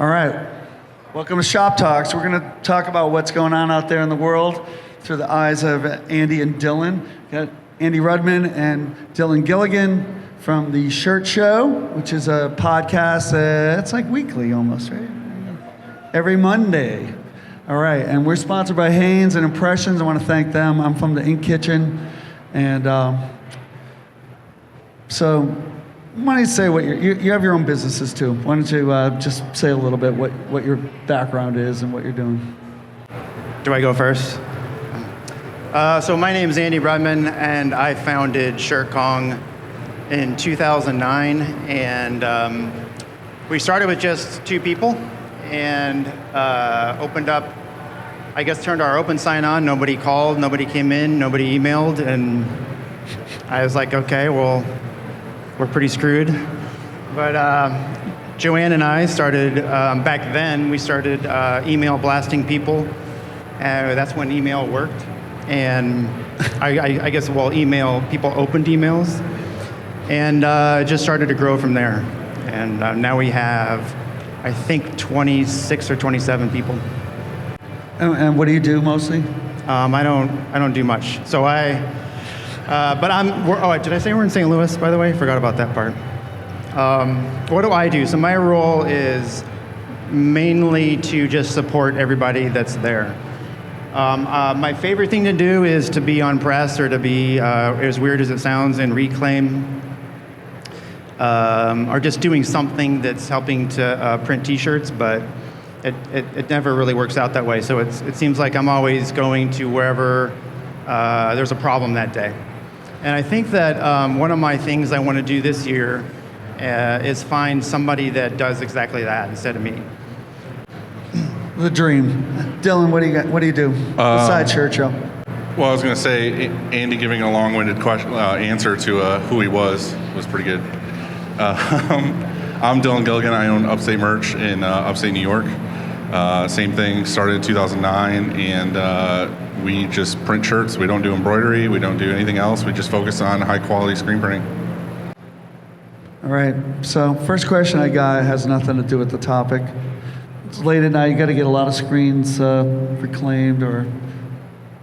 All right. Welcome to Shop Talks. We're going to talk about what's going on out there in the world through the eyes of Andy and Dylan. Got Andy RUDMAN and Dylan Gilligan from the Shirt Show, which is a podcast. It's like weekly almost, right? Every Monday. All right. And we're sponsored by Hanes and Impressions. I want to thank them. I'm from the Ink Kitchen. And so why don't you say what you have your own businesses too. Why don't you just say a little bit what your background is and what you're doing. Do I go first? So my name is Andy RUDMAN, and I founded Shirt Kong in 2009. And we started with just 2 people and opened up, I guess turned our open sign on. Nobody called, nobody came in, nobody emailed. And I was like, okay, well, we're pretty screwed. But Joanne and I started, back then, we started email blasting people. That's when email worked. And I guess, well, people opened emails. And it just started to grow from there. And now we have, I think, 26 or 27 people. And what do you do mostly? I don't do much. So did I say we're in St. Louis, by the way? Forgot about that part. What do I do? So my role is mainly to just support everybody that's there. My favorite thing to do is to be on press or to be, as weird as it sounds, in Reclaim, or just doing something that's helping to print T-shirts, but it never really works out that way. So it seems like I'm always going to wherever there's a problem that day. And I think that one of my things I want to do this year is find somebody that does exactly that instead of me. The dream. Dylan, what do you do besides Shirt Show? Well, I was going to say, Andy giving a long-winded answer to who he was pretty good. I'm Dylan Gilligan. I own Upstate Merch in upstate New York. Same thing, started in 2009, and we just print shirts. We don't do embroidery. We don't do anything else. We just focus on high-quality screen printing. All right. So first question I got has nothing to do with the topic. It's late at night. You got to get a lot of screens reclaimed or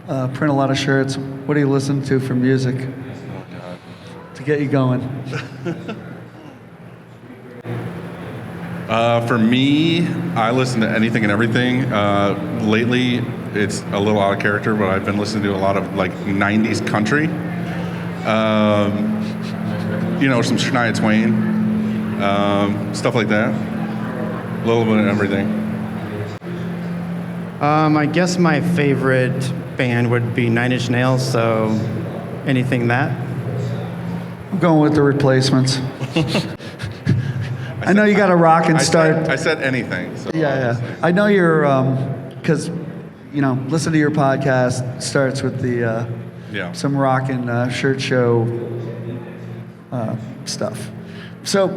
print a lot of shirts. What do you listen to for music to get you going? For me, I listen to anything and everything. Lately, it's a little out of character, but I've been listening to a lot of like 90s country. Some Shania Twain, stuff like that. A little bit of everything. I guess my favorite band would be 9 Inch Nails, so anything that. I'm going with the Replacements. I know you got a rock and start. I said anything. So Yeah. I know you're, because, listen to your podcast starts with the some rock and Shirt Show stuff. So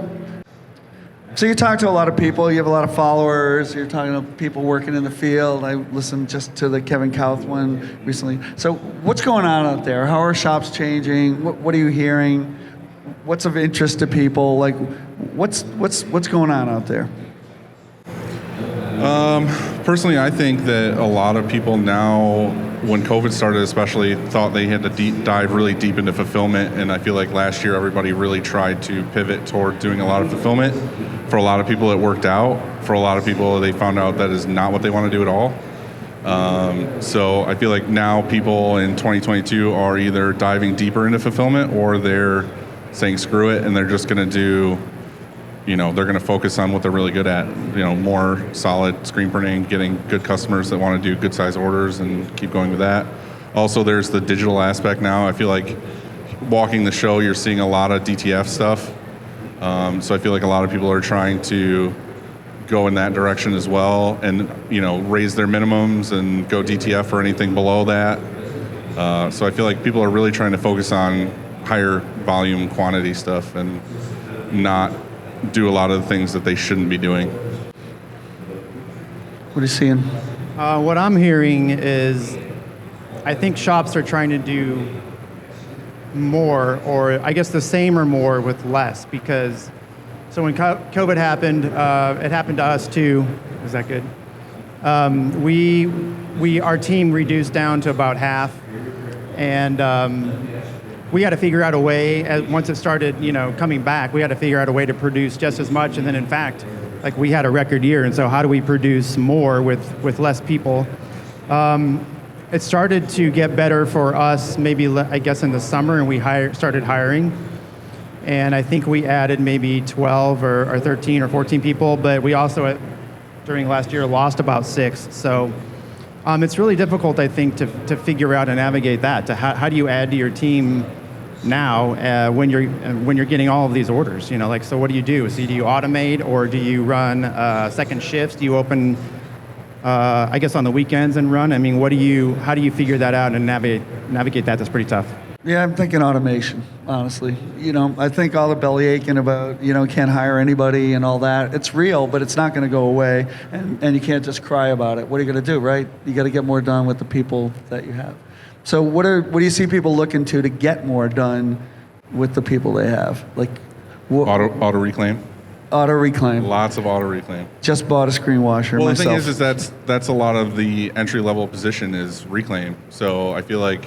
you talk to a lot of people. You have a lot of followers. You're talking to people working in the field. I listened just to the Kevin Kauth one recently. So what's going on out there? How are shops changing? What are you hearing? What's of interest to people? Like, what's going on out there? Personally, I think that a lot of people now, when COVID started especially, thought they had to dive really deep into fulfillment. And I feel like last year everybody really tried to pivot toward doing a lot of fulfillment. For a lot of people, it worked out. For a lot of people, they found out that is not what they want to do at all. So I feel like now people in 2022 are either diving deeper into fulfillment or they're saying screw it and they're just going to do, they're going to focus on what they're really good at, more solid screen printing, getting good customers that want to do good size orders and keep going with that. Also, there's the digital aspect now. I feel like walking the show, you're seeing a lot of DTF stuff. So I feel like a lot of people are trying to go in that direction as well and, raise their minimums and go DTF or anything below that. So I feel like people are really trying to focus on higher volume quantity stuff and not do a lot of the things that they shouldn't be doing. What are you seeing? What I'm hearing is I think shops are trying to do more, or I guess the same or more with less, because So when COVID happened, it happened to us too. Is that good? Our team reduced down to about half, and we had to figure out a way. Once it started, coming back, we had to figure out a way to produce just as much. And then, in fact, like we had a record year. And so, how do we produce more with less people? It started to get better for us, maybe I guess in the summer, and we started hiring. And I think we added maybe 12 or 13 or 14 people, but we also, during last year, lost about 6. So it's really difficult, I think, to figure out and navigate that. How do you add to your team now when you're getting all of these orders? So what do you do? So do you automate, or do you run second shifts? Do you open, I guess, on the weekends and run? I mean, how do you figure that out and navigate that? That's pretty tough. Yeah, I'm thinking automation, honestly. I think all the belly aching about, can't hire anybody and all that, it's real, but it's not going to go away, and you can't just cry about it. What are you going to do, right? You got to get more done with the people that you have. So what do you see people looking to get more done with the people they have? Like Auto reclaim. Auto reclaim. Lots of auto reclaim. Just bought a screen washer well, myself. the thing is that's a lot of the entry level position is reclaim. So I feel like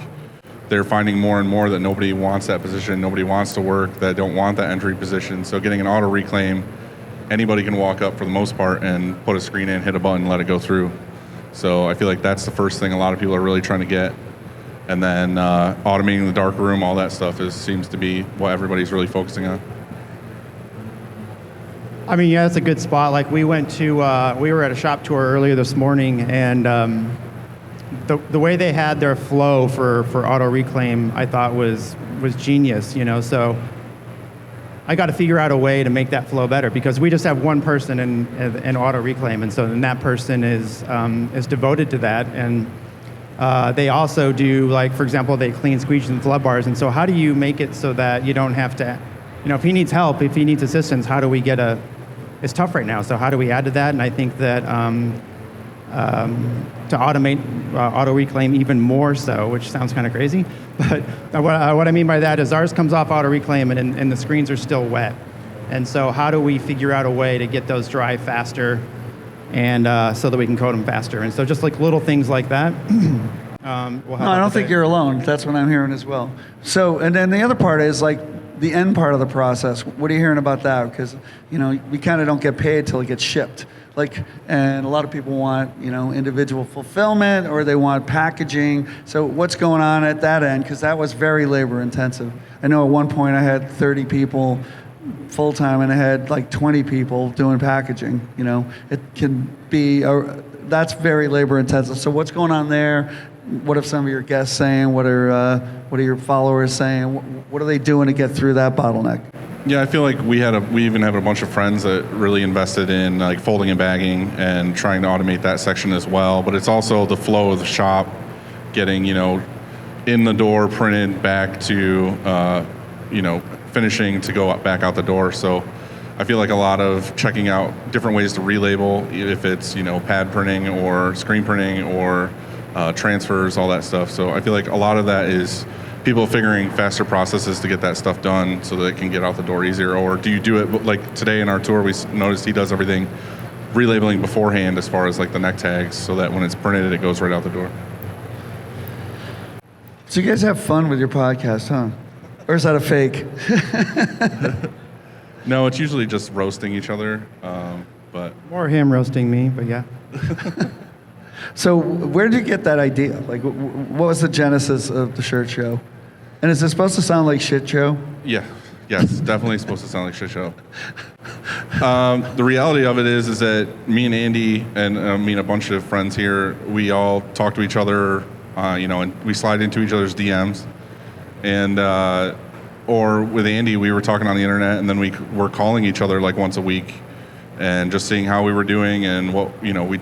they're finding more and more that nobody wants that position, nobody wants to work, that don't want that entry position. So getting an auto reclaim, anybody can walk up for the most part and put a screen in, hit a button, let it go through. So I feel like that's the first thing a lot of people are really trying to get. And then automating the dark room, all that stuff seems to be what everybody's really focusing on. I mean, yeah, it's a good spot. Like we were at a shop tour earlier this morning, and the way they had their flow for auto reclaim, I thought was genius. So I got to figure out a way to make that flow better, because we just have one person in auto reclaim, and so then that person is devoted to that. And they also do, like, for example, they clean squeegees and flood bars. And so how do you make it so that you don't have to, if he needs help, if he needs assistance, how do we it's tough right now. So how do we add to that? And I think that to automate auto reclaim even more so, which sounds kind of crazy, but what I mean by that is ours comes off auto reclaim and the screens are still wet. And so how do we figure out a way to get those dry faster, and so that we can coat them faster? And so just like little things like that. No, I don't think you're alone. That's what I'm hearing as well. So, and then the other part is like the end part of the process. What are you hearing about that? Because, we kind of don't get paid till it gets shipped. And a lot of people want, individual fulfillment, or they want packaging. So what's going on at that end? Because that was very labor intensive. I know at one point I had 30 people full time, and I had like 20 people doing packaging. It can be, that's very labor intensive. So what's going on there? What are some of your guests saying? What are your followers saying? What are they doing to get through that bottleneck? Yeah, I feel like we even have a bunch of friends that really invested in like folding and bagging and trying to automate that section as well. But it's also the flow of the shop, getting in the door, printed, back to finishing to go back out the door. So I feel like a lot of checking out different ways to relabel, if it's pad printing or screen printing or transfers, all that stuff. So I feel like a lot of that is people figuring faster processes to get that stuff done so that it can get out the door easier. Or do you do it like today in our tour? We noticed he does everything relabeling beforehand, as far as like the neck tags, so that when it's printed, it goes right out the door. So you guys have fun with your podcast, huh? Or is that a fake? No, it's usually just roasting each other, but more him roasting me, but yeah. So where did you get that idea? Like, what was the genesis of the shirt show? And is it supposed to sound like shit show? Yeah, yes, definitely supposed to sound like shit show. The reality of it is that me and Andy and a bunch of friends here, we all talk to each other, and we slide into each other's DMs. And or with Andy, we were talking on the internet, and then we were calling each other like once a week, and just seeing how we were doing, and what we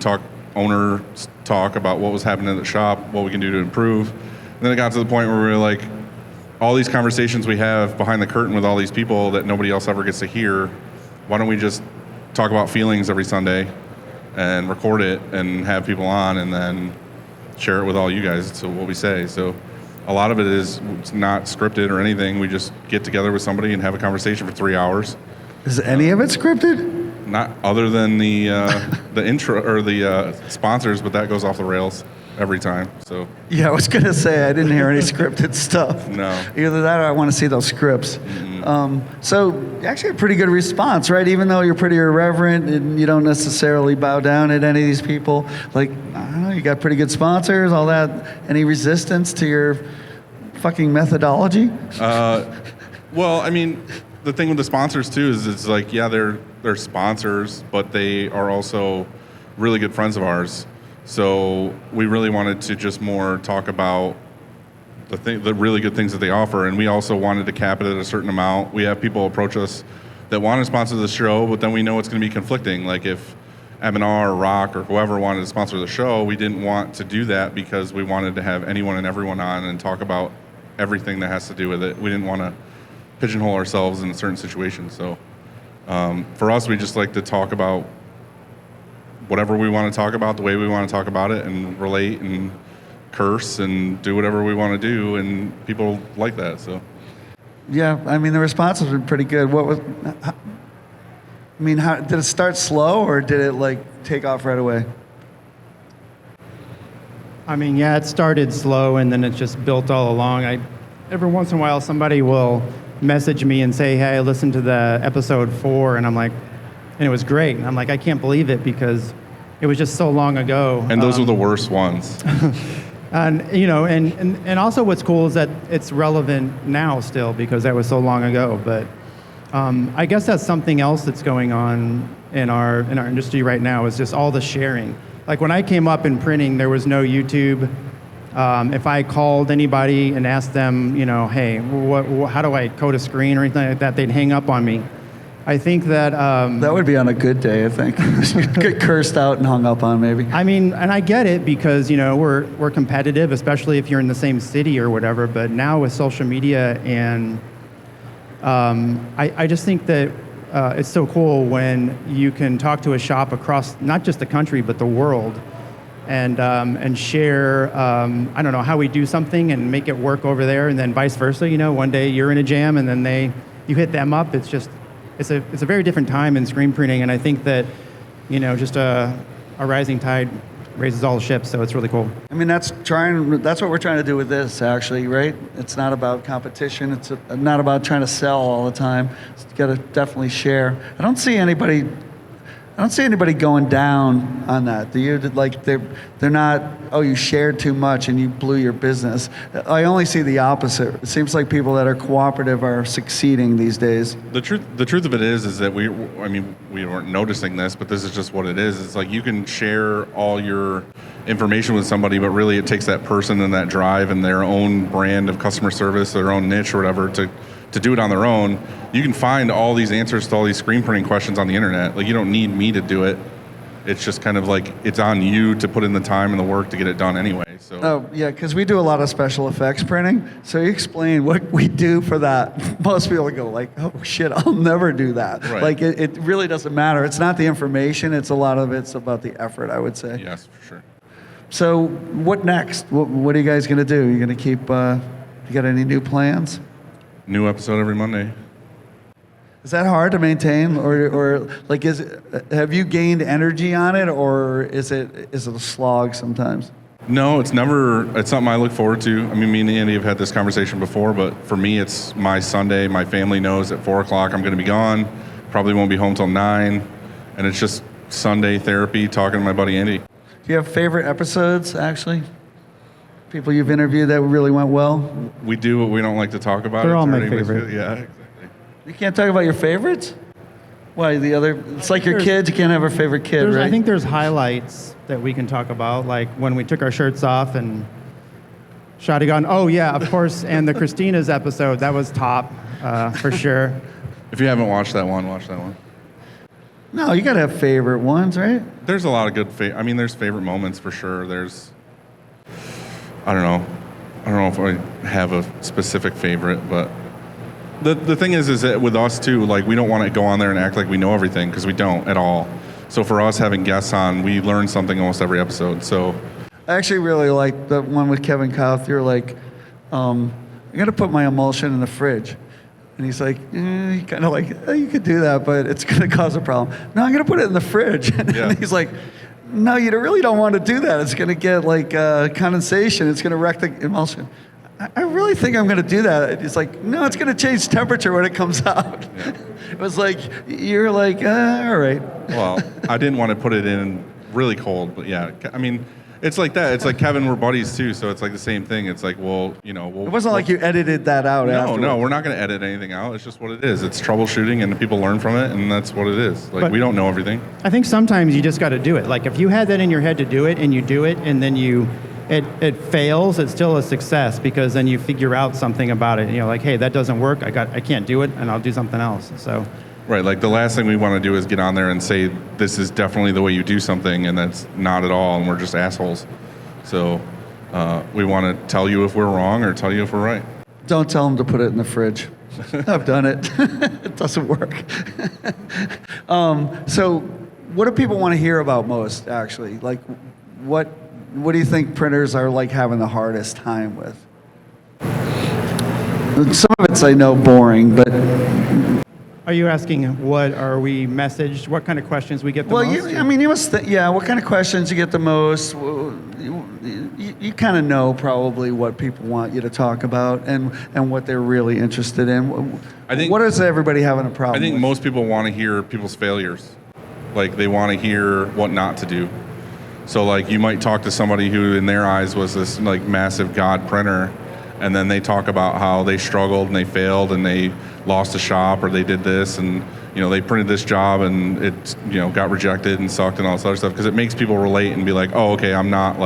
owners talk about what was happening at the shop, what we can do to improve. And then it got to the point where we were like, all these conversations we have behind the curtain with all these people that nobody else ever gets to hear, why don't we just talk about feelings every Sunday and record it and have people on, and then share it with all you guys, so what we say. So a lot of it is, it's not scripted or anything. We just get together with somebody and have a conversation for 3 hours, Is any of it scripted? Not other than the intro or the sponsors, but that goes off the rails every time. So Yeah, I was going to say, I didn't hear any scripted stuff. No. Either that or I want to see those scripts. So actually a pretty good response, right? Even though you're pretty irreverent and you don't necessarily bow down at any of these people. Like, I don't know, you got pretty good sponsors, all that. Any resistance to your fucking methodology? well, I mean, the thing with the sponsors too is it's like, yeah, they're sponsors, but they are also really good friends of ours. So we really wanted to just more talk about the really good things that they offer, and we also wanted to cap it at a certain amount. We have people approach us that want to sponsor the show, but then we know it's going to be conflicting. Like if M&R or Rock or whoever wanted to sponsor the show, we didn't want to do that because we wanted to have anyone and everyone on and talk about everything that has to do with it. We didn't want to pigeonhole ourselves in a certain situation. So for us, we just like to talk about whatever we want to talk about, the way we want to talk about it, and relate and curse and do whatever we want to do, and people like that. So Yeah, I mean, the responses were pretty good. How did it start slow or did it like take off right away? I mean, yeah, it started slow and then it just built all along. Every once in a while, somebody will message me and say, "Hey, I listened to the episode 4," and I'm like, and it was great. And I'm like, I can't believe it because it was just so long ago. And those are the worst ones. And you know, and also what's cool is that it's relevant now still because that was so long ago. But I guess that's something else that's going on in our industry right now is just all the sharing. Like when I came up in printing, there was no YouTube. If I called anybody and asked them, you know, hey, how do I code a screen or anything like that, they'd hang up on me. I think that... that would be on a good day, I think. Get cursed out and hung up on, maybe. I mean, and I get it because, you know, we're competitive, especially if you're in the same city or whatever. But now with social media and I just think that it's so cool when you can talk to a shop across not just the country, but the world and share, I don't know, how we do something and make it work over there. And then vice versa, you know, one day you're in a jam and then you hit them up. It's just... It's a very different time in screen printing, and I think that, you know, just a rising tide raises all the ships, so it's really cool. I mean, that's what we're trying to do with this, actually, right? It's not about competition. It's not about trying to sell all the time. It's got to definitely share. I don't see anybody going down on that. Do you? Like they're not, oh, you shared too much and you blew your business. I only see the opposite. It seems like people that are cooperative are succeeding these days. The truth of it is that we weren't noticing this, but this is just what it is. It's like you can share all your information with somebody, but really it takes that person and that drive and their own brand of customer service, their own niche or whatever to do it on their own. You can find all these answers to all these screen printing questions on the internet. Like you don't need me to do it. It's just kind of like it's on you to put in the time and the work to get it done anyway. So. Oh yeah, because we do a lot of special effects printing. So you explain what we do for that. Most people go like, "Oh shit, I'll never do that." Right. Like it really doesn't matter. It's not the information. It's a lot of it's about the effort, I would say. Yes, for sure. So what next? What are you guys gonna do? You gonna keep? You got any new plans? New episode every Monday. Is that hard to maintain, or like have you gained energy on it, or is it a slog sometimes? No, it's something I look forward to. I mean, me and Andy have had this conversation before, but for me, it's my Sunday. My family knows at 4 o'clock I'm going to be gone. Probably won't be home till 9, and it's just Sunday therapy, talking to my buddy Andy. Do you have favorite episodes, actually? People you've interviewed that really went well? We do, but we don't like to talk about it. They're all my favorite. Yeah, exactly. You can't talk about your favorites? Why, it's like your kids, you can't have a favorite kid, right? I think there's highlights that we can talk about, like when we took our shirts off and Shotgun. Oh yeah, of course, and the Christina's episode, that was top, for sure. If you haven't watched that one, watch that one. No, you gotta have favorite ones, right? There's a lot of good there's favorite moments for sure. I don't know if I have a specific favorite, but the thing is that with us too, like we don't want to go on there and act like we know everything because we don't at all. So for us having guests on, we learn something almost every episode. So I actually really like the one with Kevin Kauth. You're like, I'm gonna put my emulsion in the fridge. And he's like, kind of like, you could do that, but it's going to cause a problem. No, I'm going to put it in the fridge. And Yeah. he's like, no, you really don't want to do that. It's going to get like condensation. It's going to wreck the emulsion. I really think I'm going to do that. He's like, no, it's going to change temperature when it comes out. Yeah. It was like, you're like, all right. Well, I didn't want to put it in really cold, but yeah, I mean, it's like that. It's like Kevin, we're buddies too, so it's like the same thing. It's like, well, you know, It wasn't like you edited that out afterwards. No, we're not going to edit anything out. It's just what it is. It's troubleshooting, and people learn from it, and that's what it is. Like, But- we don't know everything. I think sometimes you just got to do it. Like if you had that in your head to do it and you do it and then it fails, it's still a success because then you figure out something about it. You know, like, hey, that doesn't work. I can't do it, and I'll do something else. So, Right, like the last thing we want to do is get on there and say, this is definitely the way you do something, and that's not at all, and we're just assholes. So we want to tell you if we're wrong or tell you if we're right. Don't tell him to put it in the fridge. I've done it. It doesn't work. So what do people want to hear about most, actually? Like, what do you think printers are like having the hardest time with? Some of it's, I know, boring, but are you asking what are we messaged? What kind of questions we get the well, most? you must, yeah. What kind of questions you get the most? Well, you kind of know probably what people want you to talk about and what they're really interested in. I think- what is everybody having a problem? I think with? most people want to hear people's failures. Like, they want to hear what not to do. So, like, you might talk to somebody who, in their eyes, was this, like, massive god printer, and then they talk about how they struggled and they failed and they lost a shop or they did this and, you know, they printed this job and it, you know, got rejected and sucked and all this other stuff, because it makes people relate and be like, oh, okay, I'm not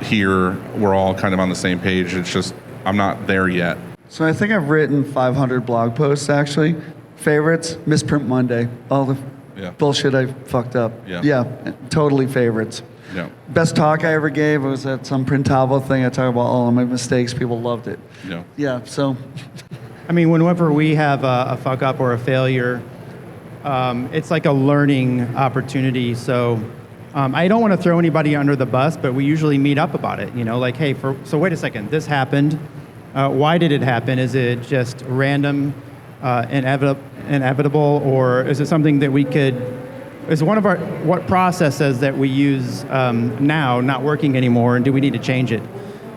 here, we're all kind of on the same page, it's just, I'm not there yet. So I think I've written 500 blog posts, actually. Favorites, Misprint Monday. All the Yeah. bullshit I fucked up. Yeah. Totally favorites. Yeah. Best talk I ever gave was at some Printavo thing. I talk about all of my mistakes. People loved it. Yeah. Yeah, so I mean, whenever we have a fuck up or a failure, it's like a learning opportunity. So I don't want to throw anybody under the bus, but we usually meet up about it. You know, like, hey, so wait a second, this happened. Why did it happen? Is it just random, inevitable, or is it something that we could? Is one of our what processes that we use now not working anymore, and do we need to change it?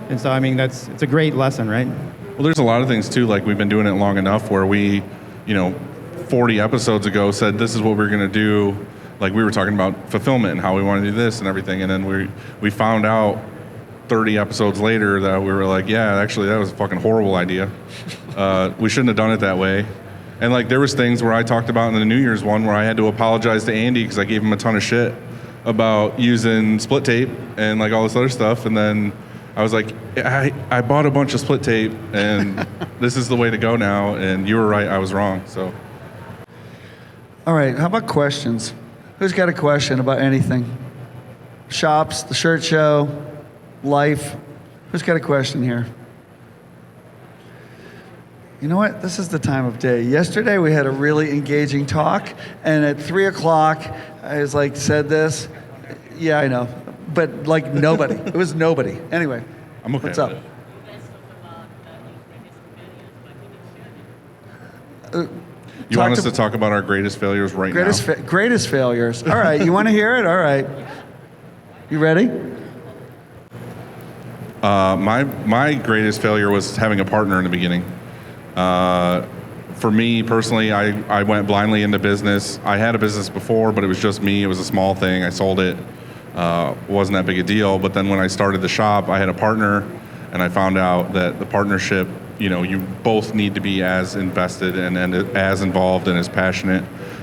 And so, I mean, it's a great lesson, right? Well, there's a lot of things too, like we've been doing it long enough where we, 40 episodes ago said this is what we're going to do. Like we were talking about fulfillment and how we want to do this and everything. And then we found out 30 episodes later that we were like, yeah, actually that was a fucking horrible idea. We shouldn't have done it that way. And like there was things where I talked about in the New Year's one where I had to apologize to Andy because I gave him a ton of shit about using split tape and like all this other stuff. And then I was like, I bought a bunch of split tape and this is the way to go now. And you were right, I was wrong. So. all right, how about questions? Who's got a question about anything? Shops, the shirt show, life. Who's got a question here? You know what? This is the time of day. Yesterday we had a really engaging talk, and at 3 o'clock I was like, said this. Yeah, I know. But like nobody. It was nobody. Anyway, I'm okay what's with up? it. You want us to talk about our greatest failures right now? Greatest failures. All right, you want to hear it? All right. You ready? My greatest failure was having a partner in the beginning. For me personally, I went blindly into business. I had a business before, but it was just me. It was a small thing. I sold it. Wasn't that big a deal. But then when I started the shop, I had a partner, and I found out that the partnership, you both need to be as invested and as involved and as passionate.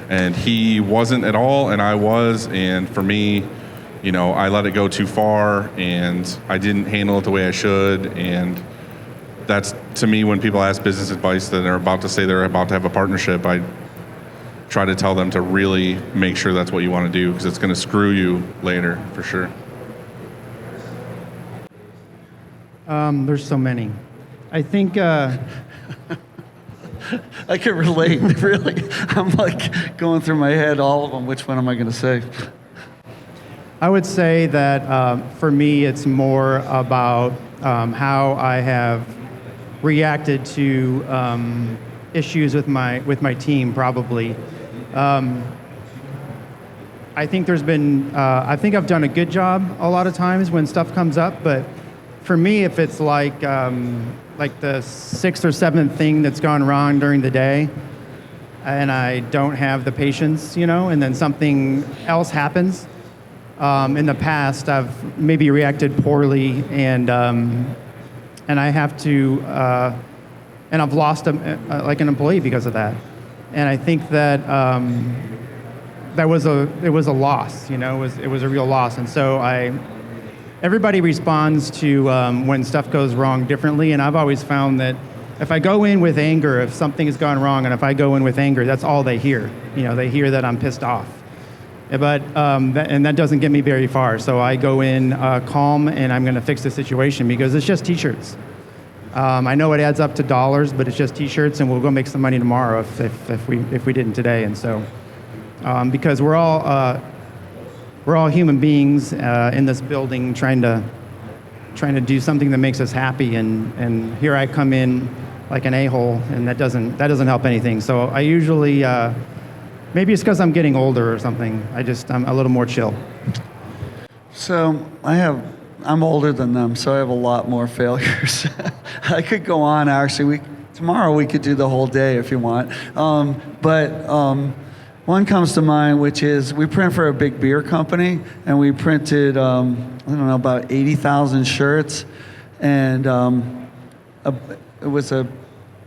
And he wasn't at all, and I was. And for me, I let it go too far, and I didn't handle it the way I should. And that's, to me, when people ask business advice that they're about to say they're about to have a partnership, I try to tell them to really make sure that's what you want to do, because it's going to screw you later, for sure. There's so many. I think I can relate, really. I'm like going through my head, all of them. Which one am I going to say? I would say that for me, it's more about how I have reacted to issues with my team probably. I think there's been, I think I've done a good job a lot of times when stuff comes up, but for me, if it's like the sixth or seventh thing that's gone wrong during the day, and I don't have the patience, and then something else happens. In the past, I've maybe reacted poorly, and I have to, and I've lost like an employee because of that. And I think that it was a loss, it was a real loss. And so everybody responds to when stuff goes wrong differently, and I've always found that if I go in with anger, if something has gone wrong, and if I go in with anger, that's all they hear. They hear that I'm pissed off. But that doesn't get me very far. So I go in calm, and I'm going to fix the situation because it's just T-shirts. I know it adds up to dollars, but it's just T-shirts, and we'll go make some money tomorrow if we didn't today. And so because we're all human beings in this building trying to do something that makes us happy, and here I come in like an a-hole, and that doesn't help anything. So I usually maybe it's because I'm getting older or something. I'm a little more chill. So I'm older than them, so I have a lot more failures. I could go on, actually. Tomorrow we could do the whole day if you want. One comes to mind, which is we print for a big beer company, and we printed, about 80,000 shirts. And it was a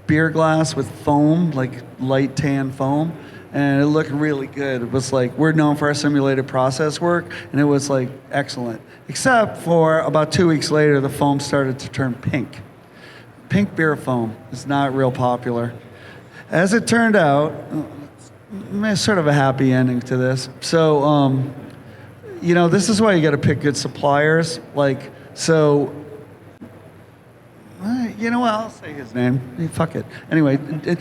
beer glass with foam, like light tan foam. And it looked really good. It was like, we're known for our simulated process work, and it was like excellent. Except for about 2 weeks later, the foam started to turn pink. Pink beer foam is not real popular. As it turned out, sort of a happy ending to this. So, this is why you got to pick good suppliers. You know what? I'll say his name. Fuck it. Anyway, Danny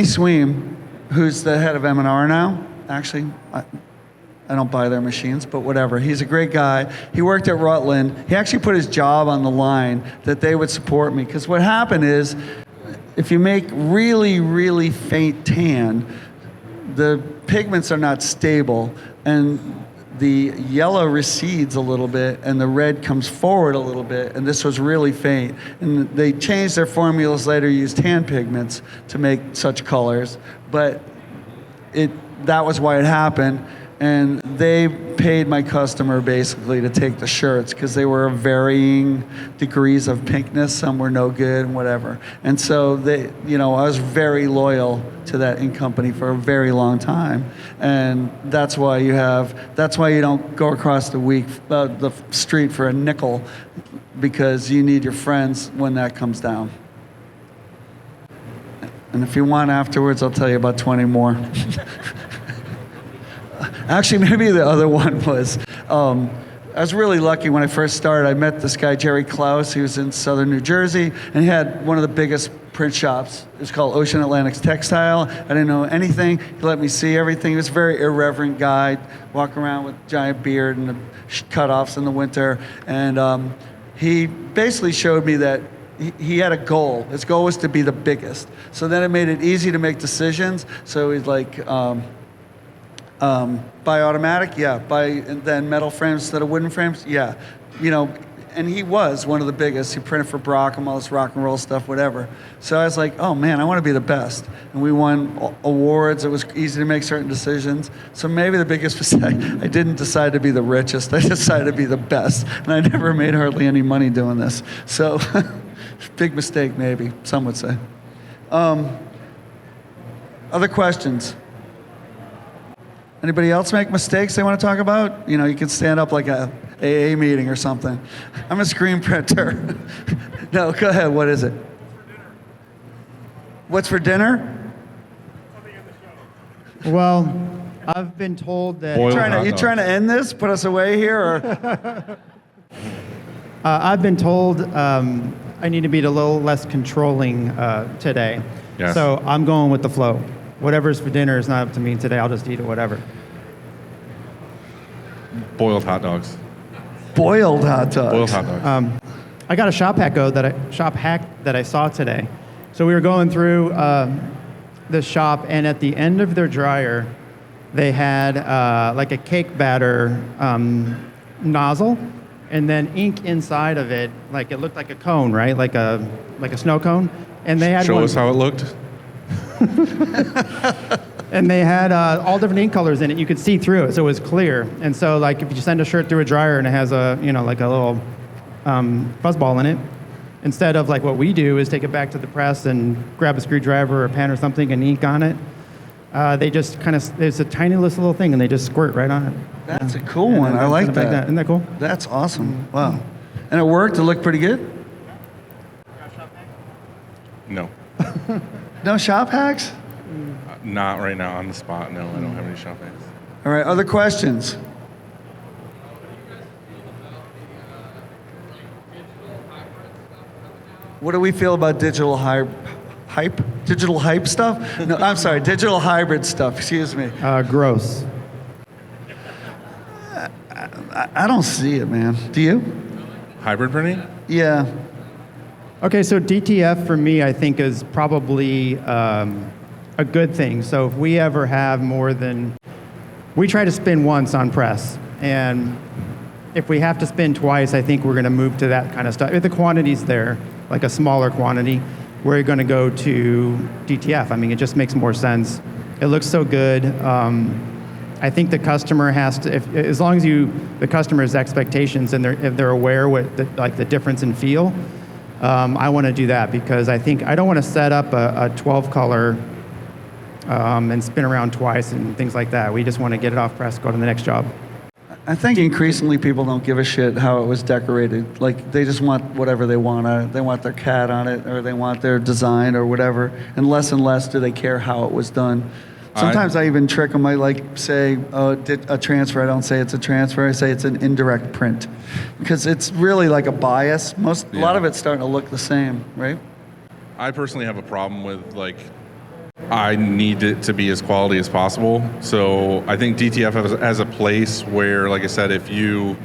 Sweem, who's the head of M&R now, actually, I don't buy their machines, but whatever. He's a great guy. He worked at Rutland. He actually put his job on the line that they would support me. Because what happened is, if you make really, really faint tan, the pigments are not stable, and the yellow recedes a little bit, and the red comes forward a little bit, and this was really faint. And they changed their formulas later, used tan pigments to make such colors, but that was why it happened. And they paid my customer basically to take the shirts because they were of varying degrees of pinkness. Some were no good and whatever. And so I was very loyal to that ink company for a very long time. And that's why you don't go across the street for a nickel, because you need your friends when that comes down. And if you want afterwards, I'll tell you about 20 more. Actually, maybe the other one was, I was really lucky when I first started. I met this guy, Jerry Klaus. He was in southern New Jersey, and he had one of the biggest print shops. It was called Ocean Atlantic's Textile. I didn't know anything. He let me see everything. He was a very irreverent guy, walk around with a giant beard and the cutoffs in the winter. And he basically showed me that he had a goal. His goal was to be the biggest. So then it made it easy to make decisions. So he's like, buy automatic? Yeah. And then metal frames instead of wooden frames? Yeah. And he was one of the biggest. He printed for Brockham, all this rock and roll stuff, whatever. So I was like, oh man, I want to be the best. And we won awards. It was easy to make certain decisions. So maybe the biggest mistake, I didn't decide to be the richest. I decided to be the best. And I never made hardly any money doing this. So big mistake, maybe, some would say. Other questions? Anybody else make mistakes they want to talk about? You can stand up like a AA meeting or something. I'm a screen printer. No, go ahead. What is it? What's for dinner? Well, I've been told that... You trying to end this? Put us away here? Or? I've been told I need to be a little less controlling today. Yes. So I'm going with the flow. Whatever's for dinner is not up to me today. I'll just eat it, whatever. Boiled hot dogs. Boiled hot dogs. Boiled hot dogs. I got a shop hack that I saw today. So we were going through the shop, and at the end of their dryer, they had like a cake batter nozzle, and then ink inside of it, like it looked like a cone, right? Like a snow cone. And they had Show us how it looked. And they had all different ink colors in it. You could see through it, so it was clear. And so, like, if you send a shirt through a dryer and it has a, like a little fuzzball in it, instead of like what we do is take it back to the press and grab a screwdriver or a pen or something and ink on it. They just kind of, it's a tiny little thing, and they just squirt right on it. That's a cool one. I like that. Isn't that cool? That's awesome. Wow. And it worked? It looked pretty good? No. No shop hacks? Not right now on the spot. No, I don't have any shop hacks. All right, other questions? What do we feel about digital hype stuff? No, I'm sorry, digital hybrid stuff, excuse me. Gross. I don't see it, man. Do you? Hybrid printing? Yeah. Okay, so DTF for me, I think, is probably a good thing. So if we ever have more than, we try to spin once on press, and if we have to spin twice, I think we're going to move to that kind of stuff. If the quantity's there, like a smaller quantity, we're going to go to DTF. I mean, it just makes more sense. It looks so good. I think the customer has to, as long as the customer's expectations and if they're aware what the difference in feel, I want to do that, because I don't want to set up a 12 color and spin around twice and things like that. We just want to get it off press, go to the next job. I think increasingly people don't give a shit how it was decorated. Like, they just want whatever they want. They want their cat on it, or they want their design or whatever. And less do they care how it was done. Sometimes I even trick them. I say, a transfer. I don't say it's a transfer. I say it's an indirect print, because it's really like a bias. A lot of it's starting to look the same, right? I personally have a problem with, I need it to be as quality as possible. So I think DTF has a place where, like I said, if you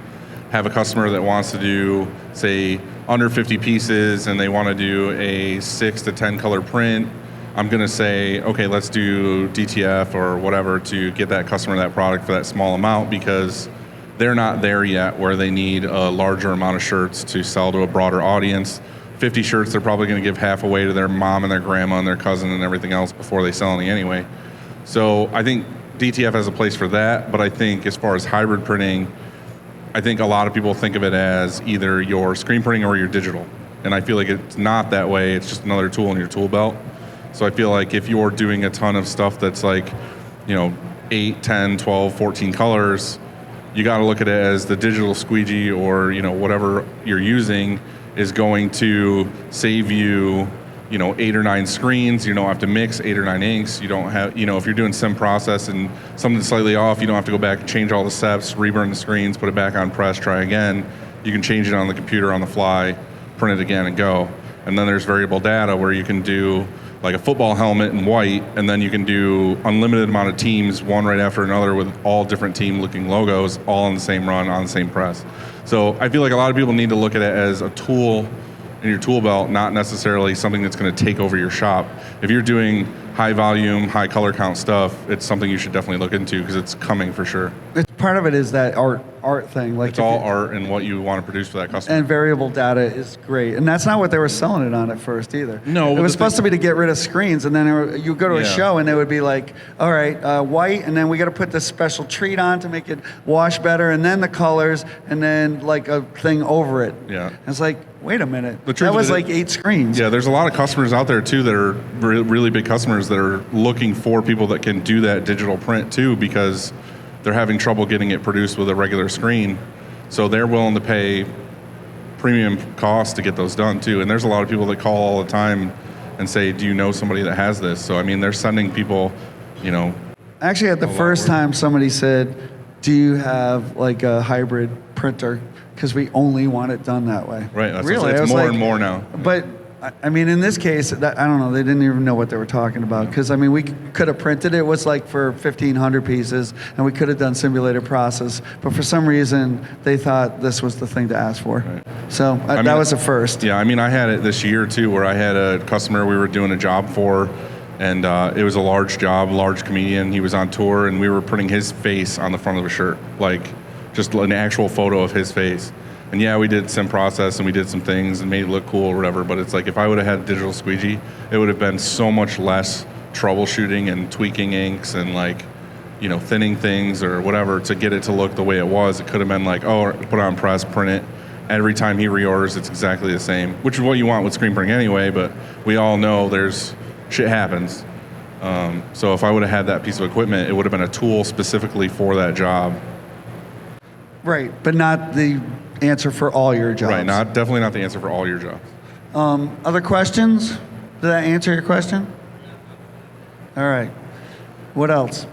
have a customer that wants to do, say, under 50 pieces and they want to do a 6 to 10 color print, I'm going to say, okay, let's do DTF or whatever to get that customer that product for that small amount, because they're not there yet where they need a larger amount of shirts to sell to a broader audience. 50 shirts, they're probably going to give half away to their mom and their grandma and their cousin and everything else before they sell any anyway. So I think DTF has a place for that, but I think as far as hybrid printing, I think a lot of people think of it as either your screen printing or your digital. And I feel like it's not that way. It's just another tool in your tool belt. So I feel like if you're doing a ton of stuff that's 8, 10, 12, 14 colors, you got to look at it as the digital squeegee or, whatever you're using is going to save you, 8 or 9 screens. You don't have to mix 8 or 9 inks. You don't have, if you're doing sim process and something's slightly off, you don't have to go back and change all the steps, reburn the screens, put it back on press, try again. You can change it on the computer on the fly, print it again and go. And then there's variable data where you can do like a football helmet in white, and then you can do unlimited amount of teams, one right after another, with all different team looking logos, all in the same run, on the same press. So I feel like a lot of people need to look at it as a tool in your tool belt, not necessarily something that's going to take over your shop. If you're doing high volume, high color count stuff, it's something you should definitely look into, because it's coming for sure. Part of it is that art thing. It's all art and what you want to produce for that customer. And variable data is great. And that's not what they were selling it on at first either. No. It was supposed to be to get rid of screens, and then you go to a show and they would be like, all right, white, and then we got to put this special treat on to make it wash better, and then the colors, and then like a thing over it. Yeah. And it's like, wait a minute. The truth that was is like 8 screens. Yeah, there's a lot of customers out there too that are really big customers that are looking for people that can do that digital print too, because they're having trouble getting it produced with a regular screen. So they're willing to pay premium cost to get those done too. And there's a lot of people that call all the time and say, do you know somebody that has this? So I mean, they're sending people, Actually, at the first time somebody said, do you have like a hybrid printer? Because we only want it done that way. Right, that's really, it's more and more now. But I mean, in this case, I don't know, they didn't even know what they were talking about. Because, I mean, we could have printed it was like for 1,500 pieces, and we could have done simulated process. But for some reason, they thought this was the thing to ask for. Right. So that was a first. Yeah, I mean, I had it this year too, where I had a customer we were doing a job for, and it was a large job, large comedian. He was on tour, and we were putting his face on the front of a shirt, like just an actual photo of his face. And yeah, we did sim process and we did some things and made it look cool or whatever, but it's like if I would have had digital squeegee, it would have been so much less troubleshooting and tweaking inks and like, you know, thinning things or whatever to get it to look the way it was. It could have been like, oh, put on press, print it. Every time he reorders, it's exactly the same, which is what you want with screen printing anyway, but we all know shit happens. So if I would have had that piece of equipment, it would have been a tool specifically for that job. Right, but not the answer for all your jobs. Right, definitely not the answer for all your jobs. Other questions? Did that answer your question? All right. What else?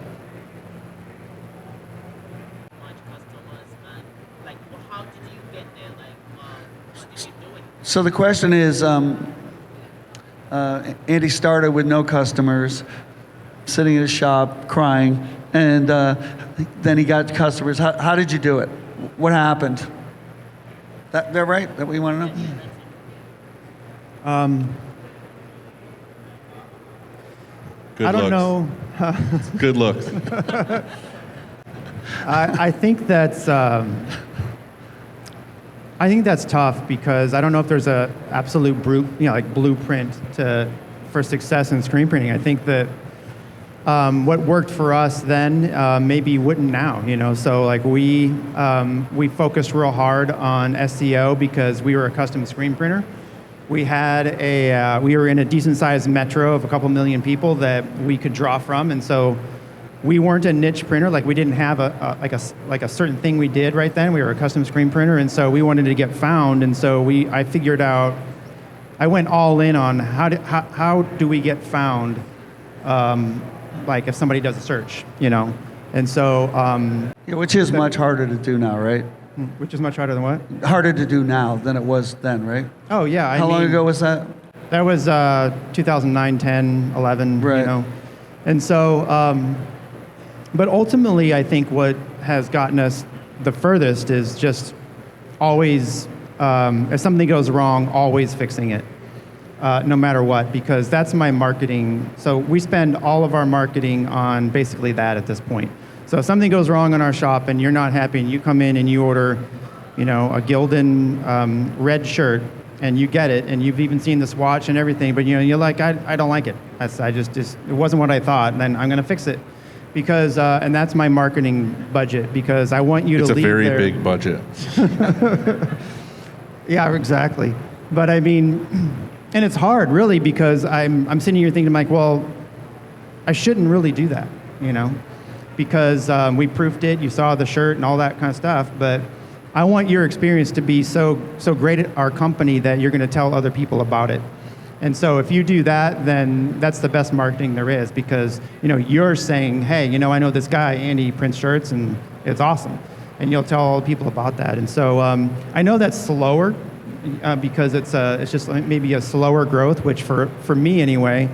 So the question is, Andy started with no customers, sitting in his shop, crying, and then he got customers. How did you do it? What happened? That right? That we want to know? Good I don't looks. know. Good looks. I think that's tough because I don't know if there's a absolute blueprint for success in screen printing. I think that what worked for us then maybe wouldn't now. You know, so like we focused real hard on SEO because we were a custom screen printer. We were in a decent sized metro of a couple million people that we could draw from, and so we weren't a niche printer. Like we didn't have a certain thing we did right then. We were a custom screen printer, and so we wanted to get found. And so I figured out. I went all in on how do we get found, like if somebody does a search, you know. And so Which is much harder to do now, right? which is much harder than what? Harder to do now than it was then, right? Oh yeah. How long ago was that? That was 2009, 10, 11. Right. You know. And so. But ultimately, I think what has gotten us the furthest is just always, if something goes wrong, always fixing it, no matter what, because that's my marketing. So we spend all of our marketing on basically that at this point. So if something goes wrong in our shop and you're not happy and you come in and you order, you know, a Gildan red shirt and you get it and you've even seen the swatch and everything, but you know, you're like, I don't like it. It wasn't what I thought, and then I'm going to fix it. Because, and that's my marketing budget, because I want you to leave there. It's a very big budget. Yeah, exactly. But I mean, and it's hard really, because I'm sitting here thinking like, well, I shouldn't really do that, you know, because we proofed it, you saw the shirt and all that kind of stuff, but I want your experience to be so great at our company that you're gonna tell other people about it. And so if you do that, then that's the best marketing there is, because you know you're saying, hey, you know, I know this guy, Andy, prints shirts, and it's awesome, and you'll tell all the people about that. And so I know that's slower because it's just maybe a slower growth, which for me anyway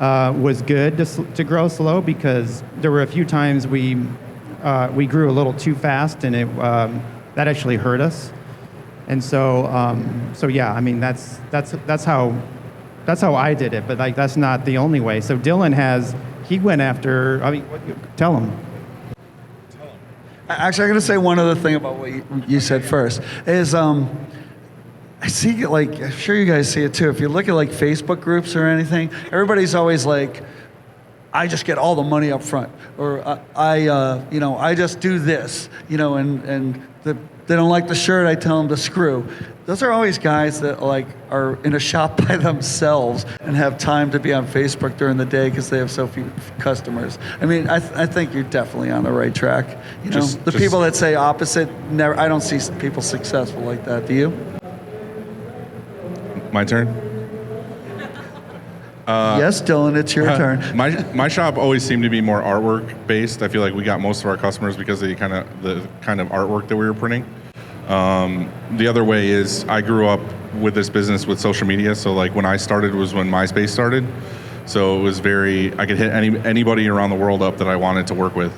was good to grow slow, because there were a few times we grew a little too fast, and that actually hurt us. And so yeah, I mean that's how I did it, but like that's not the only way. So Dylan he went after. I mean, tell him. Actually, I'm going to say one other thing about what you said first. Is I see, like, I'm sure you guys see it too. If you look at like Facebook groups or anything, everybody's always like, I just get all the money up front, or I just do this, you know, and they don't like the shirt, I tell them to screw. Those are always guys that like are in a shop by themselves and have time to be on Facebook during the day because they have so few customers. I mean, I think you're definitely on the right track. You know, the people that say opposite, never. I don't see people successful like that. Do you? My turn? Yes, Dylan, it's your turn. My shop always seemed to be more artwork based. I feel like we got most of our customers because of the kind of artwork that we were printing. The other way is I grew up with this business with social media. So like when I started was when MySpace started. So it was I could hit anybody around the world up that I wanted to work with.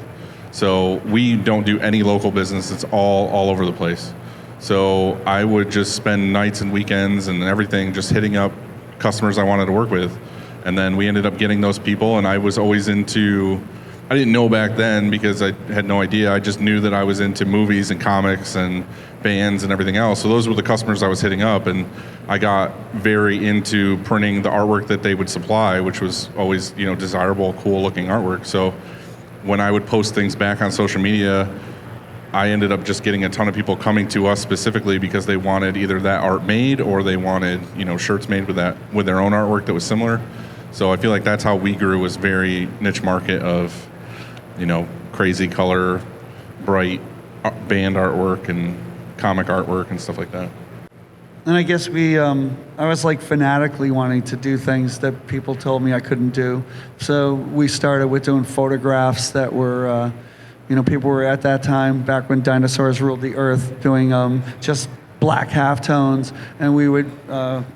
So we don't do any local business. It's all over the place. So I would just spend nights and weekends and everything just hitting up customers I wanted to work with. And then we ended up getting those people, and I was always I didn't know back then because I had no idea. I just knew that I was into movies and comics and bands and everything else. So those were the customers I was hitting up, and I got very into printing the artwork that they would supply, which was always, desirable, cool looking artwork. So when I would post things back on social media, I ended up just getting a ton of people coming to us specifically because they wanted either that art made or they wanted, shirts made with their own artwork that was similar. So I feel like that's how we grew, was very niche market of, crazy color, bright band artwork and comic artwork and stuff like that. And I guess I was like fanatically wanting to do things that people told me I couldn't do. So we started with doing photographs that were, people were at that time, back when dinosaurs ruled the earth, doing just black halftones. And we would,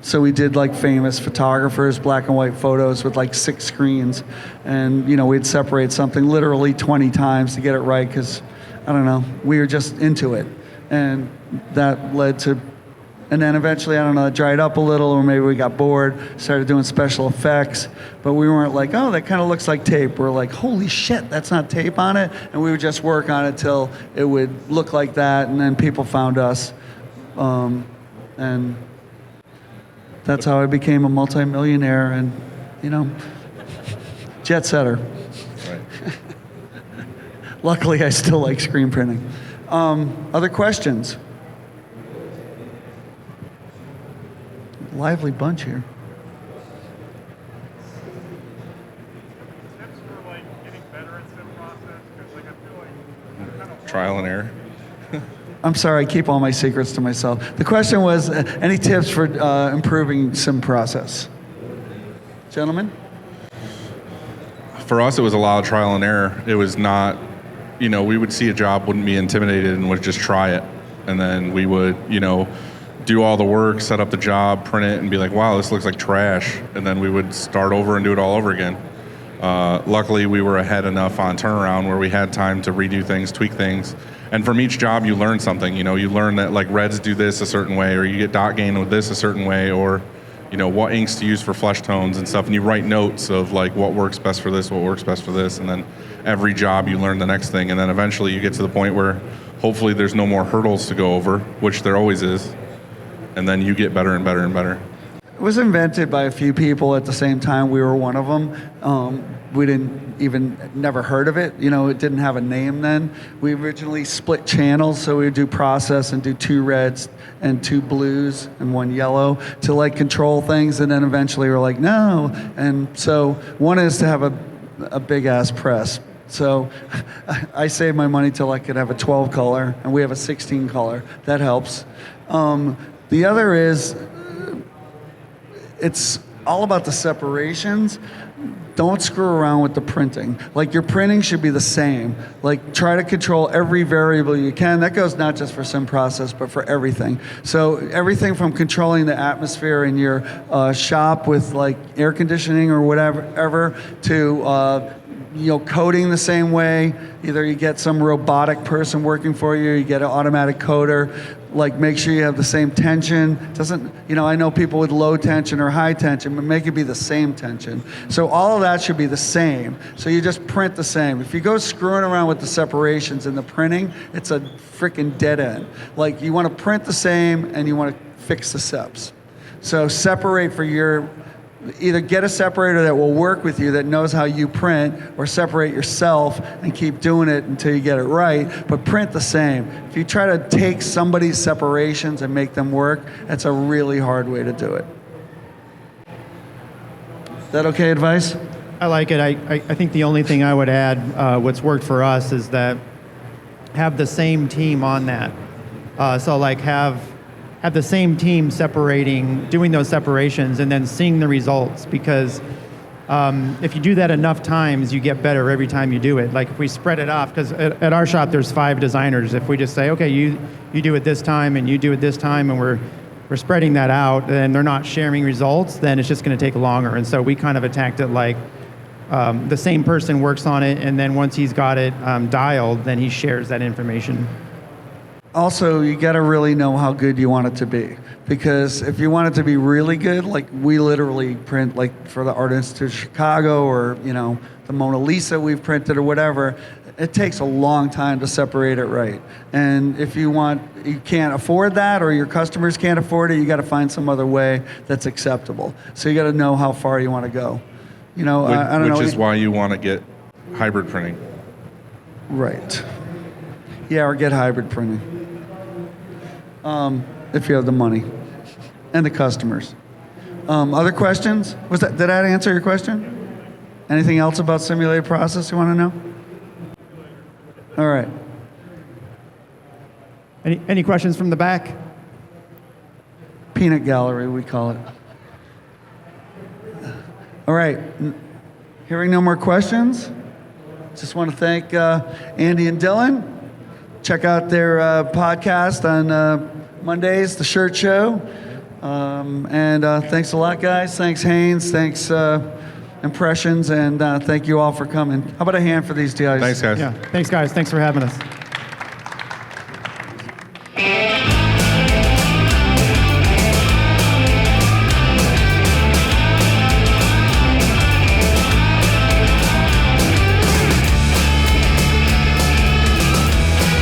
so we did like famous photographers, black and white photos with like 6 screens. And, we'd separate something literally 20 times to get it right because, I don't know, we were just into it. And that led to, and then eventually, I don't know, it dried up a little, or maybe we got bored, started doing special effects, but we weren't like, oh, that kind of looks like tape. We're like, holy shit, that's not tape on it. And we would just work on it till it would look like that, and then people found us. And that's how I became a multimillionaire and, jet setter. Right. Luckily, I still like screen printing. Other questions? Lively bunch here. Tips for like getting better at sim process, because like I feel like I'm kind of Trial and error. I'm sorry, I keep all my secrets to myself. The question was, any tips for improving sim process? Gentlemen? For us, it was a lot of trial and error. It was not, we would see a job, wouldn't be intimidated, and would just try it. And then we would, do all the work, set up the job, print it, and be like, wow, this looks like trash. And then we would start over and do it all over again. Luckily, we were ahead enough on turnaround where we had time to redo things, tweak things. And from each job, you learn something. You learn that like reds do this a certain way, or you get dot gain with this a certain way, or what inks to use for flesh tones and stuff. And you write notes of like what works best for this, what works best for this. And then every job you learn the next thing. And then eventually you get to the point where hopefully there's no more hurdles to go over, which there always is. And then you get better and better and better. It was invented by a few people at the same time. We were one of them. We never heard of it. It didn't have a name then. We originally split channels, so we would do process and do 2 reds and 2 blues and 1 yellow to like control things. And then eventually we're like, no. And so one is to have a big ass press. So I saved my money till I could have a 12 color, and we have a 16 color. That helps. The other is, it's all about the separations. Don't screw around with the printing. Like your printing should be the same. Like try to control every variable you can. That goes not just for sim process, but for everything. So everything from controlling the atmosphere in your shop with like air conditioning or whatever to coding the same way. Either you get some robotic person working for you, or you get an automatic coder. Like make sure you have the same tension. I know people with low tension or high tension, but make it be the same tension. So all of that should be the same. So you just print the same. If you go screwing around with the separations in the printing, it's a freaking dead end. Like you want to print the same and you want to fix the seps. So separate for either get a separator that will work with you that knows how you print, or separate yourself and keep doing it until you get it right, but print the same. If you try to take somebody's separations and make them work, that's a really hard way to do it. Is that okay advice? I like it. I think the only thing I would add, what's worked for us, is that have the same team on that. So like have the same team doing those separations, and then seeing the results. Because if you do that enough times, you get better every time you do it. Like if we spread it off, because at our shop there's 5 designers. If we just say, okay, you do it this time and you do it this time, and we're we're spreading that out and they're not sharing results, then it's just going to take longer. And so we kind of attacked it like the same person works on it, and then once he's got it dialed, then he shares that information. Also, you got to really know how good you want it to be, because if you want it to be really good, like we literally print like for the Art Institute of Chicago, or the Mona Lisa we've printed or whatever, it takes a long time to separate it right. And if you can't afford that, or your customers can't afford it, you got to find some other way that's acceptable. So you got to know how far you want to go. I don't know. Which is why you want to get hybrid printing. Right. Yeah, or get hybrid printing. If you have the money and the customers. Other questions? Did that answer your question? Anything else about simulated process you want to know? All right. Any questions from the back? Peanut gallery, we call it. All right. Hearing no more questions, just want to thank Andy and Dylan. Check out their podcast on Mondays, The Shirt Show. And thanks a lot, guys. Thanks, Haynes. Thanks, Impressions. And thank you all for coming. How about a hand for these guys? Thanks, guys. Yeah. Thanks, guys. Thanks for having us.